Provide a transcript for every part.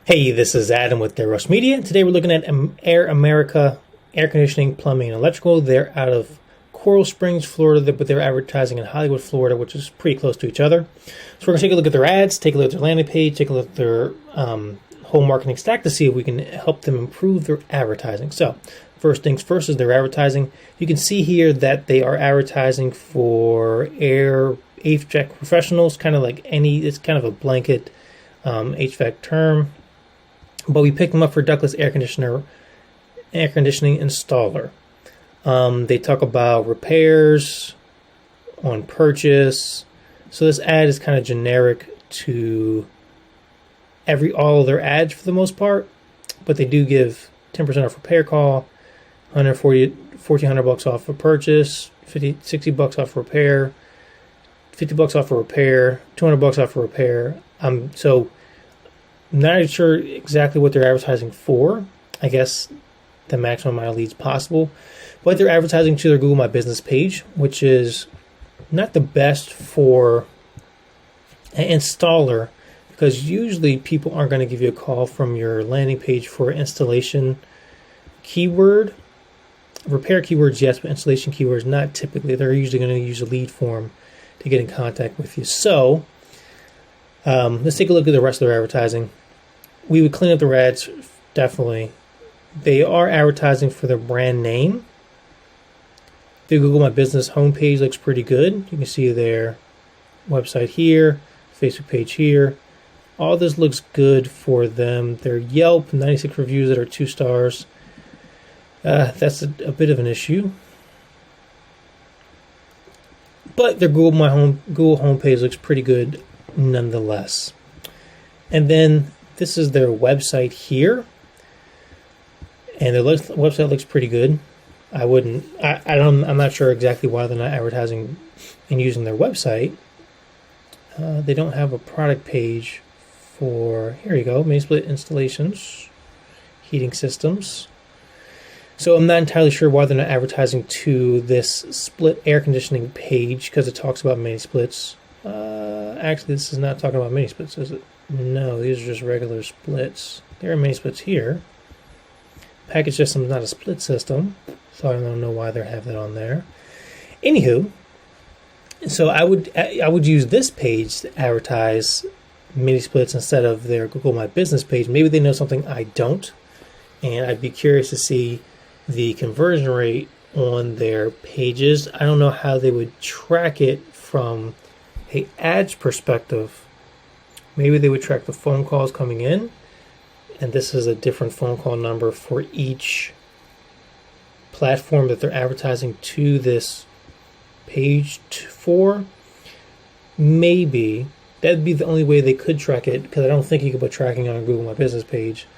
Hey, this is Adam with Their Rust Media. Today we're looking at Air America Air Conditioning, Plumbing, and Electrical. They're out of Coral Springs, Florida, but they're advertising in Hollywood, Florida, which is pretty close to each other. So we're going to take a look at their ads, take a look at their landing page, take a look at their whole marketing stack to see if we can help them improve their advertising. So first things first is their advertising. You can see here that they are advertising for air HVAC professionals, kind of like it's kind of a blanket HVAC term. But we picked them up for ductless air conditioning installer. They talk about repairs on purchase. So this ad is kind of generic to all of their ads for the most part, but they do give 10% off repair call, $1,400 off for purchase, $60 off for repair, $50 off for repair, $200 off for repair. So not sure exactly what they're advertising for. I guess the maximum amount of leads possible. But they're advertising to their Google My Business page, which is not the best for an installer, because usually people aren't going to give you a call from your landing page for installation keyword. Repair keywords, yes, but installation keywords, not typically. They're usually going to use a lead form to get in contact with you. So let's take a look at the rest of their advertising. We would clean up their ads, definitely. They are advertising for their brand name. The Google My Business homepage looks pretty good. You can see their website here, Facebook page here. All this looks good for them. Their Yelp, 96 reviews that are 2 stars. That's a bit of an issue. But their Google homepage looks pretty good nonetheless. And then this is their website here, and their website looks pretty good. I'm not sure exactly why they're not advertising and using their website. They don't have a product page for, here you go, mini split installations, heating systems. So I'm not entirely sure why they're not advertising to this split air conditioning page, because it talks about mini splits. Actually, this is not talking about mini splits, is it? No, these are just regular splits. There are mini splits here. Package system is not a split system, so I don't know why they have that on there. Anywho, so I would use this page to advertise mini splits instead of their Google My Business page. Maybe they know something I don't, and I'd be curious to see the conversion rate on their pages. I don't know how they would track it from an ads perspective. Maybe they would track the phone calls coming in, and this is a different phone call number for each platform that they're advertising to this page for. Maybe that'd be the only way they could track it, because I don't think you could put tracking on a Google My Business page.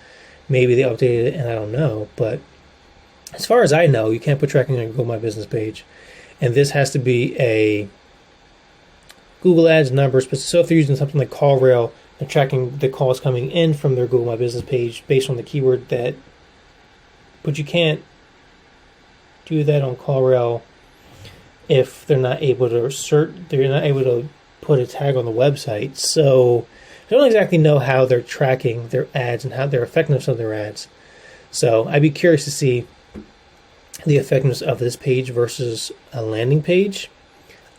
Maybe they updated it and I don't know, but as far as I know, you can't put tracking on a Google My Business page, and this has to be a Google Ads numbers. So if they're using something like CallRail and tracking the calls coming in from their Google My Business page based on the keyword but you can't do that on CallRail if they're not able to put a tag on the website. So I don't exactly know how they're tracking their ads and how their effectiveness of their ads. So I'd be curious to see the effectiveness of this page versus a landing page.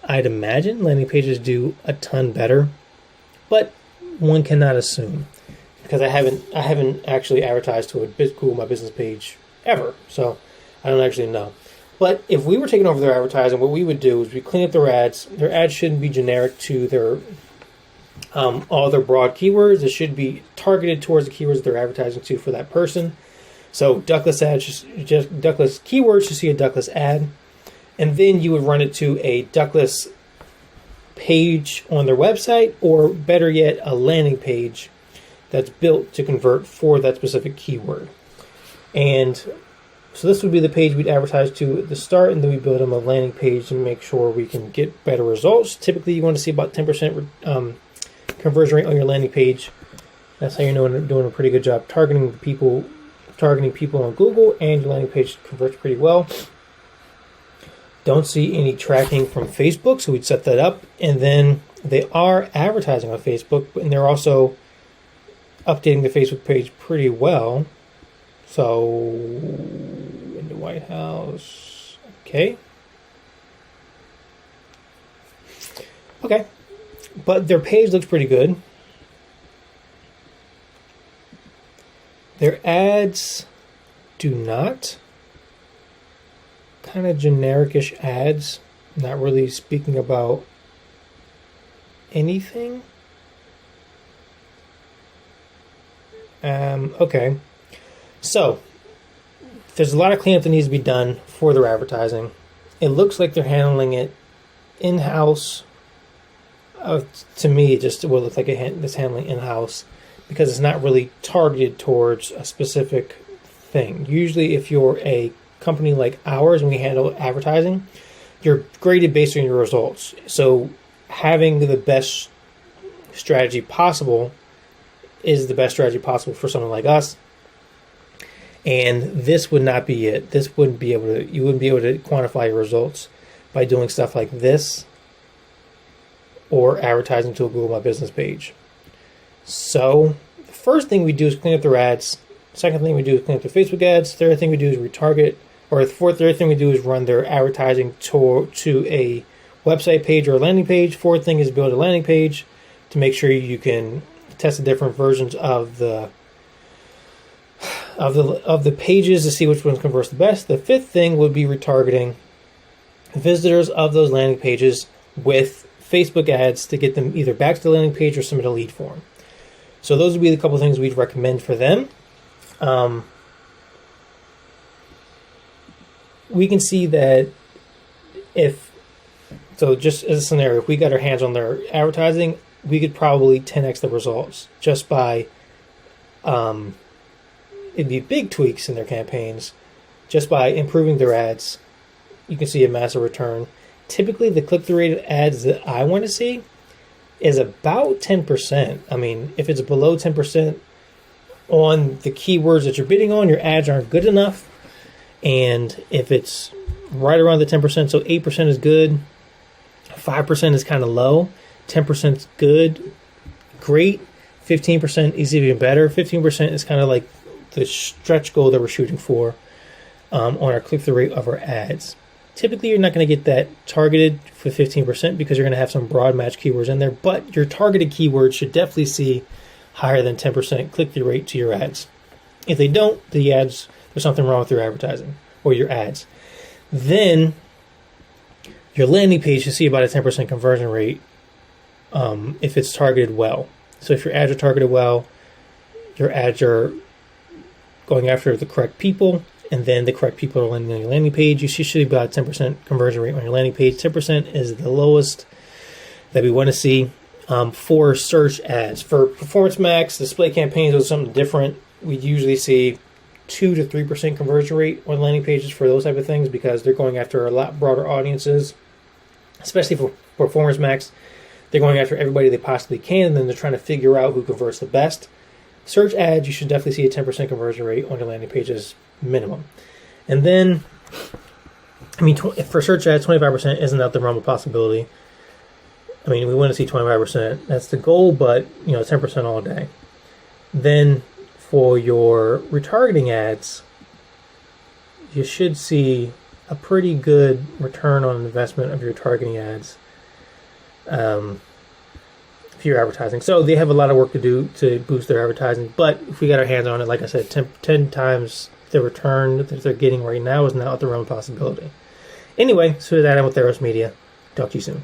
I'd imagine landing pages do a ton better, but one cannot assume, because I haven't actually advertised to a Google My Business page ever, so I don't actually know. But if we were taking over their advertising, what we would do is we clean up their ads. Their ads shouldn't be generic to their all their broad keywords. It should be targeted towards the keywords they're advertising to for that person. So ductless ads, just ductless keywords to see a ductless ad. And then you would run it to a ductless page on their website, or better yet, a landing page that's built to convert for that specific keyword. And so this would be the page we'd advertise to at the start, and then we build them a landing page to make sure we can get better results. Typically, you want to see about 10% conversion rate on your landing page. That's how you know you're doing a pretty good job targeting people on Google, and your landing page converts pretty well. Don't see any tracking from Facebook, so we'd set that up. And then they are advertising on Facebook, and they're also updating the Facebook page pretty well. So, in the White House, okay. Okay, but their page looks pretty good. Their ads do not. Kind of generic-ish ads, not really speaking about anything. Okay. So, there's a lot of cleanup that needs to be done for their advertising. It looks like they're handling it in-house. To me, it just will look like it's handling in-house because it's not really targeted towards a specific thing. Usually, if you're a company like ours and we handle advertising, you're graded based on your results. So, having the best strategy possible is the best strategy possible for someone like us. And this would not be it. This wouldn't be able to. You wouldn't be able to quantify your results by doing stuff like this or advertising to a Google My Business page. So the first thing we do is clean up their ads. Second thing we do is clean up their Facebook ads. Third thing we do is retarget. Or third thing we do is run their advertising to a website page or a landing page. Fourth thing is build a landing page to make sure you can test the different versions of the pages to see which ones converts the best. The fifth thing would be retargeting visitors of those landing pages with Facebook ads to get them either back to the landing page or submit a lead form. So those would be the couple things we'd recommend for them. We can see that just as a scenario, if we got our hands on their advertising, we could probably 10x the results just by, it'd be big tweaks in their campaigns, just by improving their ads. You can see a massive return. Typically, the click-through rate of ads that I want to see is about 10%. I mean, if it's below 10% on the keywords that you're bidding on, your ads aren't good enough. And if it's right around the 10%, so 8% is good, 5% is kind of low, 10% is good, great, 15% is even better. 15% is kind of like the stretch goal that we're shooting for on our click-through rate of our ads. Typically, you're not going to get that targeted for 15% because you're going to have some broad match keywords in there, but your targeted keywords should definitely see higher than 10% click-through rate to your ads. If they don't, there's something wrong with your advertising or your ads. Then your landing page should see about a 10% conversion rate if it's targeted well. So if your ads are targeted well, your ads are going after the correct people, and then the correct people are landing on your landing page, you should be about a 10% conversion rate on your landing page. 10% is the lowest that we want to see for search ads. For Performance Max, display campaigns, or something different, we usually see 2 to 3% conversion rate on landing pages for those type of things because they're going after a lot broader audiences, especially for Performance Max. They're going after everybody they possibly can, and then they're trying to figure out who converts the best. Search ads, you should definitely see a 10% conversion rate on your landing pages minimum. And then, I mean, for search ads, 25% isn't out the realm of possibility. I mean, we want to see 25%. That's the goal, but, 10% all day. Then, for your retargeting ads, you should see a pretty good return on investment of your targeting ads for your advertising. So they have a lot of work to do to boost their advertising, but if we got our hands on it, like I said, 10 times the return that they're getting right now is not out the realm of possibility. Anyway, so that I'm with Theros Media. Talk to you soon.